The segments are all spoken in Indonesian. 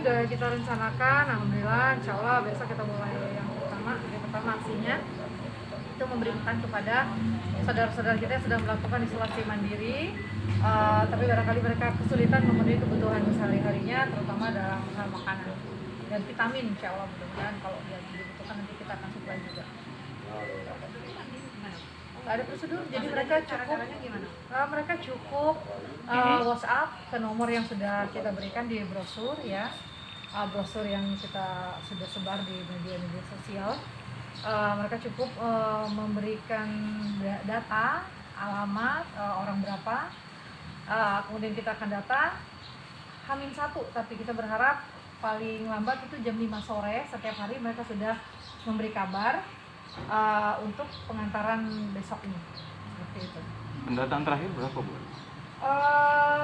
sudah kita rencanakan, alhamdulillah, insya Allah besok kita mulai yang pertama aksinya itu memberikan kepada saudara-saudara kita yang sedang melakukan isolasi mandiri, tapi barangkali mereka kesulitan memenuhi kebutuhan sehari-harinya, terutama dalam hal makanan dan vitamin. Insya Allah mudah-mudahan kalau dia dibutuhkan nanti kita akan supply juga. Nggak ada prosedur, jadi mereka cukup WhatsApp ke nomor yang sudah kita berikan di brosur ya, brosur yang kita sudah sebar di media-media sosial. Mereka cukup memberikan data, alamat, orang berapa, kemudian kita akan data H-1, tapi kita berharap paling lambat itu jam 5 sore setiap hari mereka sudah memberi kabar untuk pengantaran besok ini. Seperti itu. Pendataan terakhir berapa, Bu?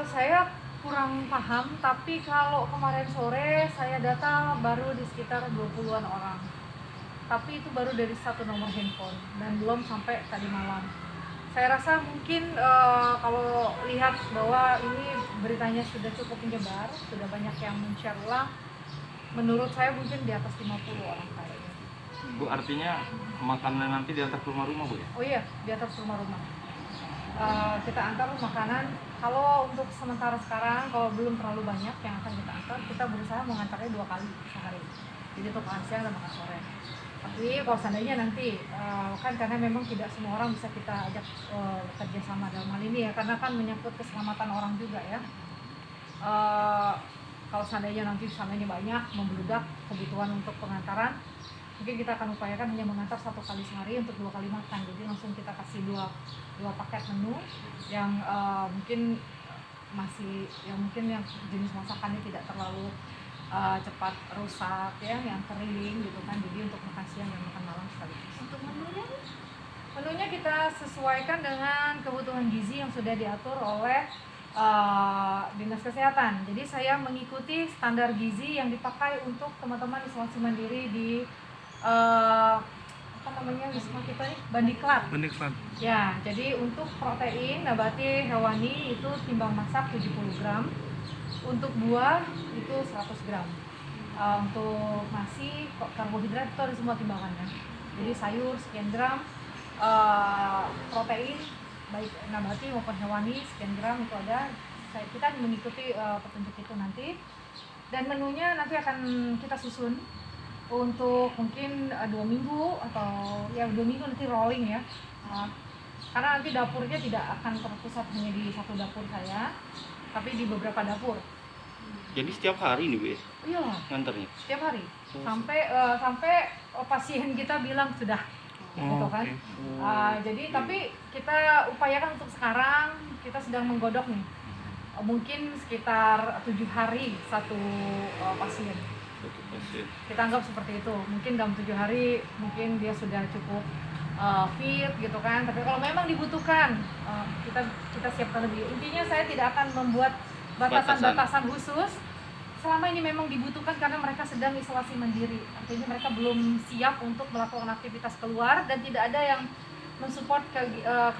Saya kurang paham, tapi kalau kemarin sore saya data baru di sekitar 20-an orang. Tapi itu baru dari satu nomor handphone dan belum sampai tadi malam. Saya rasa mungkin kalau lihat bahwa ini beritanya sudah cukup menyebar, sudah banyak yang men-share ulang, menurut saya mungkin di atas 50 orang kayaknya. Bu, artinya makanan nanti di atas rumah-rumah, Bu ya? Oh iya, di atas rumah-rumah. Kita antar makanan. Kalau untuk sementara sekarang, kalau belum terlalu banyak yang akan kita antar, kita berusaha mengantarnya 2 kali sehari. Jadi untuk makan siang dan makan sore. Tapi kalau seandainya nanti, kan karena memang tidak semua orang bisa kita ajak kerja sama dalam hal ini ya, karena kan menyangkut keselamatan orang juga ya. Kalau seandainya nanti sana ini banyak membludak kebutuhan untuk pengantaran, mungkin kita akan upayakan hanya mengantar 1 kali sehari untuk 2 kali makan. Jadi langsung kita kasih dua paket menu yang mungkin yang jenis masakannya tidak terlalu cepat rusak ya, yang kering gitu kan. Jadi untuk makan siang dan makan malam sekaligus. Untuk menunya kita sesuaikan dengan kebutuhan gizi yang sudah diatur oleh Dinas Kesehatan. Jadi saya mengikuti standar gizi yang dipakai untuk teman-teman isolasi mandiri di wisma kita nih, Bandiklat. Ya, jadi untuk protein nabati hewani itu timbang masak 70 gram, untuk buah itu 100 gram, untuk nasi karbohidrat itu ada semua timbangannya. Jadi sayur sekian gram, protein baik nabati maupun hewani sekian gram itu ada. Kita mengikuti petunjuk itu nanti, dan menunya nanti akan kita susun untuk mungkin 2 minggu atau ya 2 minggu nanti rolling ya, karena nanti dapurnya tidak akan terpusat hanya di satu dapur saya, tapi di beberapa dapur. Jadi setiap hari nih, Bu ya? Iya, nganternya? setiap hari sampai pasien kita bilang sudah gitu kan. Jadi tapi kita upayakan untuk sekarang kita sedang menggodok nih, mungkin sekitar 7 hari satu pasien. Kita anggap seperti itu, mungkin dalam 7 hari mungkin dia sudah cukup fit gitu kan. Tapi kalau memang dibutuhkan, kita siapkan lebih. Intinya saya tidak akan membuat batasan khusus selama ini memang dibutuhkan, karena mereka sedang isolasi mandiri. Artinya mereka belum siap untuk melakukan aktivitas keluar dan tidak ada yang mensupport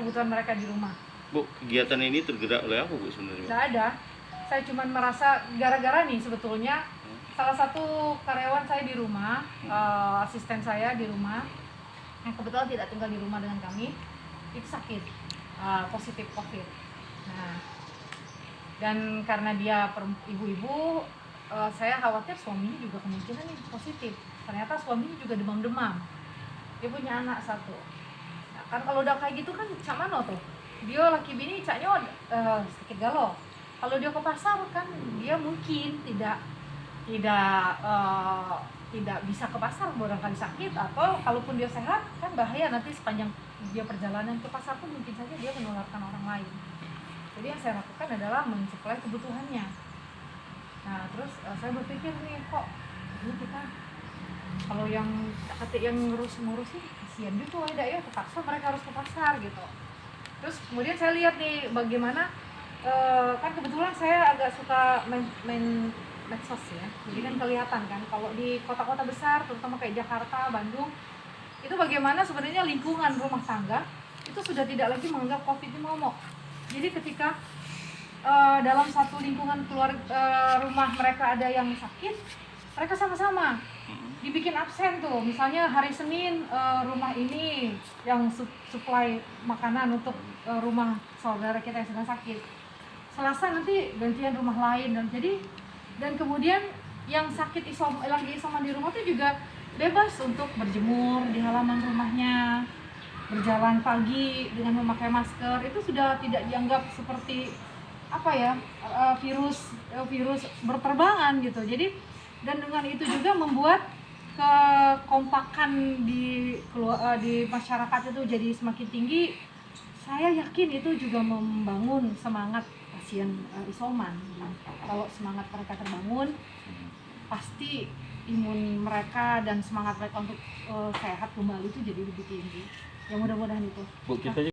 kebutuhan mereka di rumah. Bu, kegiatan ini tergerak oleh apa, Bu, sebenarnya? Tidak ada. Saya cuma merasa gara-gara nih sebetulnya salah satu karyawan saya di rumah, asisten saya di rumah, yang kebetulan tidak tinggal di rumah dengan kami, itu sakit, positif COVID. Nah, dan karena dia ibu-ibu, saya khawatir suaminya juga kemungkinan nih positif. Ternyata suaminya juga demam-demam. Dia punya anak 1. Nah, kan kalau udah kayak gitu kan cak mano tuh. Dia laki bini caknya sedikit galau. Kalau dia ke pasar kan dia mungkin tidak bisa ke pasar, barangkali sakit, atau kalaupun dia sehat kan bahaya nanti sepanjang dia perjalanan ke pasar pun mungkin saja dia menularkan orang lain. Jadi yang saya lakukan adalah mensuplai kebutuhannya. Nah terus saya berpikir nih, kok ini kita kalau yang ngurus sih kasihan juga ada ya, terpaksa mereka harus ke pasar gitu. Terus kemudian saya lihat nih bagaimana, kan kebetulan saya agak suka main medsos ya, jadi kan kelihatan kan kalau di kota-kota besar, terutama kayak Jakarta, Bandung, itu bagaimana sebenarnya lingkungan rumah tangga itu sudah tidak lagi menganggap COVID ini momok. Jadi ketika dalam satu lingkungan rumah mereka ada yang sakit, mereka sama-sama dibikin absen tuh. Misalnya hari Senin rumah ini yang supply makanan untuk rumah saudara kita yang sedang sakit. Selasa nanti gantian rumah lain, dan kemudian yang sakit lagi isoman di rumah tuh juga bebas untuk berjemur di halaman rumahnya, berjalan pagi dengan memakai masker. Itu sudah tidak dianggap seperti virus berterbangan gitu. Jadi dan dengan itu juga membuat kekompakan di masyarakat itu jadi semakin tinggi. Saya yakin itu juga membangun semangat pasien isoman. Kalau semangat mereka terbangun, pasti imun mereka dan semangat mereka untuk sehat kembali itu jadi lebih tinggi. Ya mudah-mudahan itu. Bu, kita